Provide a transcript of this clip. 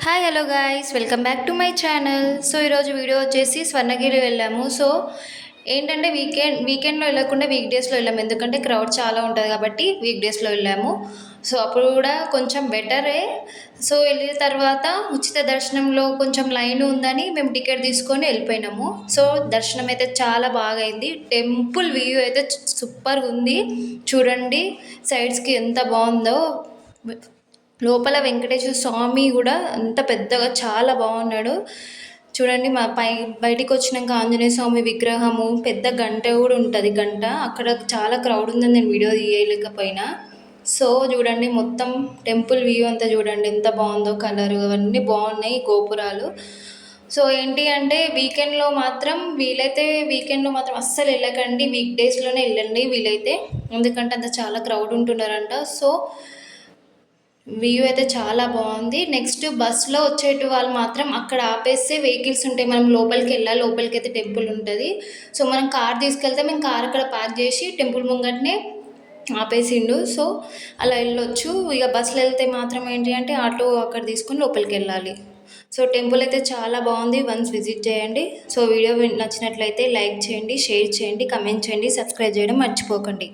Hi hello guys welcome back to my channel. So ఈరోజు video వచ్చేసి స్వర్ణగిరి వెళ్ళాము. So ఏంటంటే వీకెండ్లో వెళ్ళకుండా వీక్ డేస్లో వెళ్ళాము, ఎందుకంటే క్రౌడ్ చాలా ఉంటుంది కాబట్టి వీక్ డేస్లో వెళ్ళాము. సో అప్పుడు కూడా కొంచెం బెటరే. సో వెళ్ళిన తర్వాత ఉచిత దర్శనంలో కొంచెం లైన్ ఉందని మేము టికెట్ తీసుకొని వెళ్ళిపోయినాము. సో దర్శనం అయితే చాలా బాగా అయింది. టెంపుల్ వ్యూ అయితే సూపర్గా ఉంది. చూడండి సైడ్స్కి ఎంత బాగుందో. లోపల వెంకటేశ్వర స్వామి కూడా అంత పెద్దగా చాలా బాగున్నాడు. చూడండి మా బయటికి వచ్చినాక ఆంజనేయ స్వామి విగ్రహము, పెద్ద గంట కూడా ఉంటుంది. గంట అక్కడ చాలా క్రౌడ్ ఉందని నేను వీడియో తీయలేకపోయినా. సో చూడండి మొత్తం టెంపుల్ వ్యూ అంతా చూడండి ఎంత బాగుందో. కలర్ అవన్నీ బాగున్నాయి, గోపురాలు. సో ఏంటి అంటే వీకెండ్లో మాత్రం అస్సలు వెళ్ళకండి, వీక్ డేస్లోనే వెళ్ళండి వీలైతే, ఎందుకంటే అంత చాలా క్రౌడ్ ఉంటున్నారంట. సో వ్యూ అయితే చాలా బాగుంది. నెక్స్ట్ బస్సులో వచ్చేటి వాళ్ళు మాత్రం అక్కడ ఆపేస్తే వెహికల్స్ ఉంటాయి, మనం లోపలికి వెళ్ళాలి. లోపలికి అయితే టెంపుల్ ఉంటుంది. సో మనం కార్ తీసుకెళ్తే మేము కార్ అక్కడ పార్క్ చేసి టెంపుల్ ముంగటనే ఆపేసిండు. సో అలా వెళ్ళొచ్చు. ఇక బస్సులో వెళ్తే మాత్రం ఏంటి అంటే ఆటో అక్కడ తీసుకొని లోపలికి వెళ్ళాలి. సో టెంపుల్ అయితే చాలా బాగుంది, వన్స్ విజిట్ చేయండి. సో వీడియో నచ్చినట్లయితే లైక్ చేయండి, షేర్ చేయండి, కమెంట్ చేయండి, సబ్స్క్రైబ్ చేయడం మర్చిపోకండి.